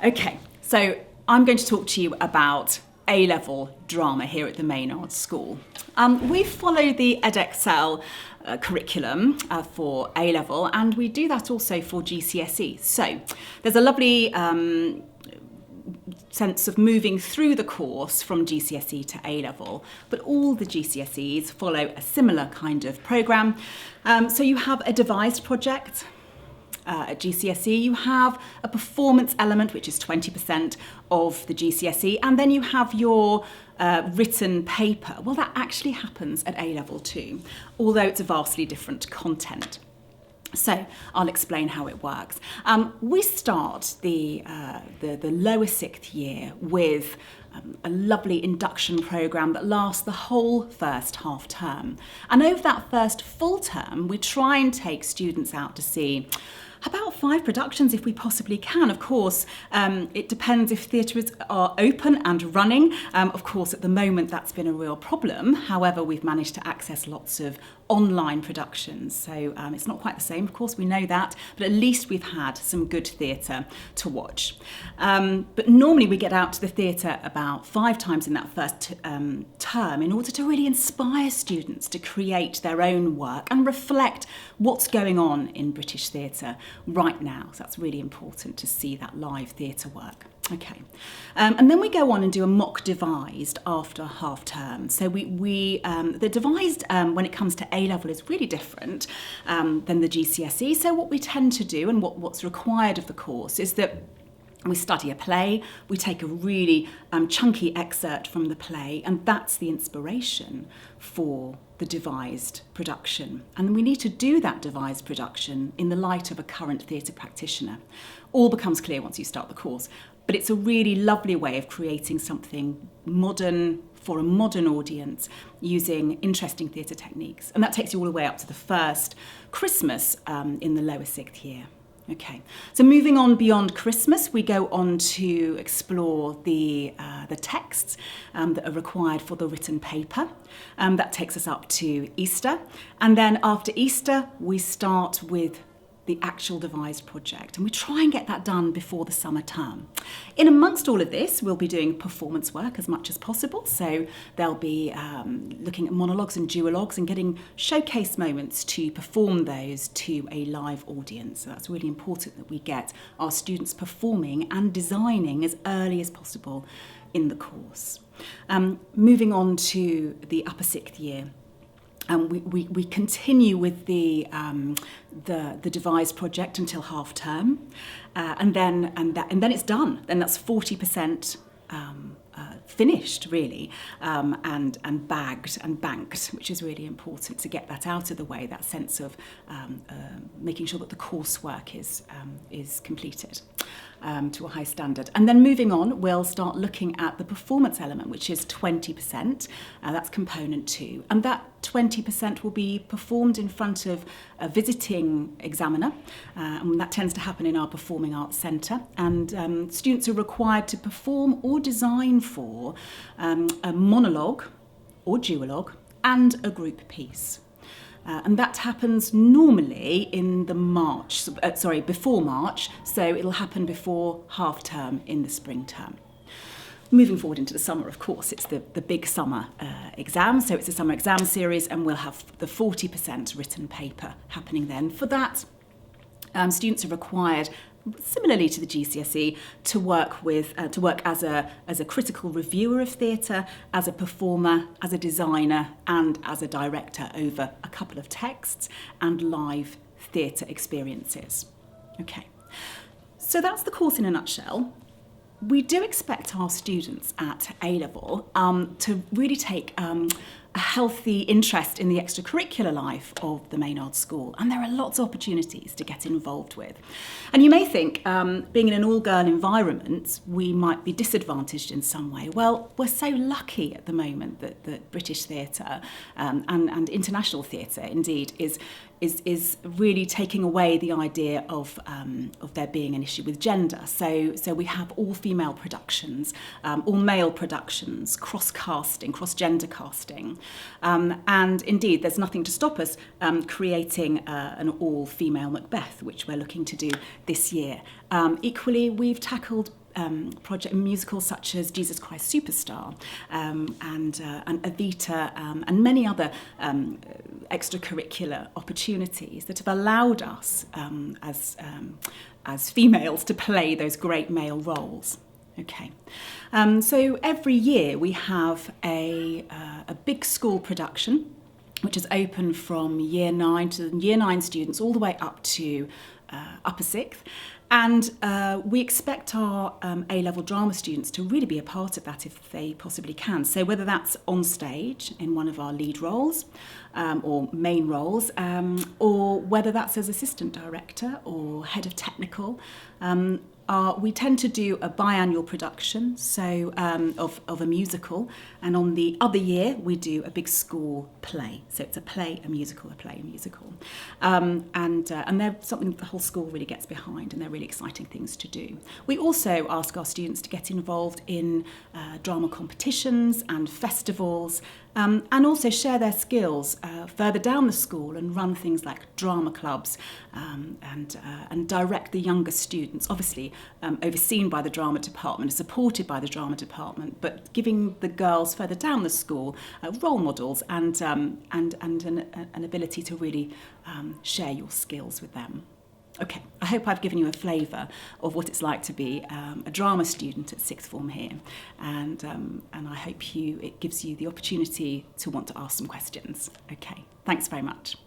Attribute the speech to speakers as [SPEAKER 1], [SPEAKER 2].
[SPEAKER 1] Okay, so I'm going to talk to you about A-level drama here at the Maynard School. We follow the Edexcel curriculum for A-level, and we do that also for GCSE. So there's a lovely sense of moving through the course from GCSE to A-level, but all the GCSEs follow a similar kind of programme. So you have a devised project. At GCSE, you have a performance element, which is 20% of the GCSE, and then you have your written paper. Well, that actually happens at A-level too, although it's a vastly different content. So I'll explain how it works. We start the lower sixth year with a lovely induction programme that lasts the whole first half term. And over that first full term, we try and take students out to see about 5 productions if we possibly can. Of course, it depends if theatres are open and running. Of course, at the moment, that's been a real problem. However, we've managed to access lots of online productions. So it's not quite the same, of course, we know that, but at least we've had some good theatre to watch. But normally we get out to the theatre about 5 times in that first term in order to really inspire students to create their own work and reflect what's going on in British theatre right now. So that's really important to see that live theatre work. Okay, and then we go on and do a mock devised after half term. So the devised when it comes to A-level is really different than the GCSE. So what we tend to do and what's required of the course is that we study a play, we take a really chunky excerpt from the play, and that's the inspiration for the devised production. And we need to do that devised production in the light of a current theatre practitioner. All becomes clear once you start the course, but it's a really lovely way of creating something modern for a modern audience using interesting theatre techniques. And that takes you all the way up to the first Christmas in the lower sixth year. Okay, so moving on beyond Christmas, we go on to explore the texts that are required for the written paper. That takes us up to Easter. And then after Easter, we start with the actual devised project, and we try and get that done before the summer term. In amongst all of this, we'll be doing performance work as much as possible, so they'll be looking at monologues and duologues and getting showcase moments to perform those to a live audience. So that's really important that we get our students performing and designing as early as possible in the course. Moving on to the upper sixth year. We continue with the devised project until half term, and then it's done. Then that's 40% finished really, and bagged and banked, which is really important to get that out of the way. That sense of making sure that the coursework is completed to a high standard. And then moving on, we'll start looking at the performance element, which is 20%. That's component 2. And that 20% will be performed in front of a visiting examiner. And that tends to happen in our Performing Arts Centre. And students are required to perform or design for a monologue or duologue and a group piece. And that happens normally in the before March, so it'll happen before half term in the spring term. Moving forward into the summer, of course, it's the big summer exam, so it's a summer exam series, and we'll have the 40% written paper happening then. For that, students are required, similarly to the GCSE, to work as a critical reviewer of theatre, as a performer, as a designer, and as a director over a couple of texts and live theatre experiences. Okay, so that's the course in a nutshell. We do expect our students at A-level to really take a healthy interest in the extracurricular life of the Maynard School, and there are lots of opportunities to get involved with. And you may think, being in an all-girl environment, we might be disadvantaged in some way. Well, we're so lucky at the moment that British theatre and international theatre, indeed, is really taking away the idea of there being an issue with gender. So we have all female productions, all male productions, cross-casting, cross-gender casting. And indeed, there's nothing to stop us creating an all-female Macbeth, which we're looking to do this year. Equally, we've tackled project musicals such as Jesus Christ Superstar and Evita and many other extracurricular opportunities that have allowed us as females to play those great male roles. Okay, so every year we have a big school production, which is open from year 9 to year 9 students all the way up to upper 6th. And we expect our A-level drama students to really be a part of that if they possibly can. So whether that's on stage in one of our lead roles or main roles, or whether that's as assistant director or head of technical, we tend to do a biannual production, so of a musical, and on the other year we do a big school play. So it's a play, a musical, a play, a musical, and they're something that the whole school really gets behind, and they're really exciting things to do. We also ask our students to get involved in drama competitions and festivals, and also share their skills further down the school and run things like drama clubs and direct the younger students, obviously overseen by the drama department, supported by the drama department, but giving the girls further down the school role models and an ability to really share your skills with them. Okay, I hope I've given you a flavour of what it's like to be a drama student at sixth form here, and I hope it gives you the opportunity to want to ask some questions. Okay, thanks very much.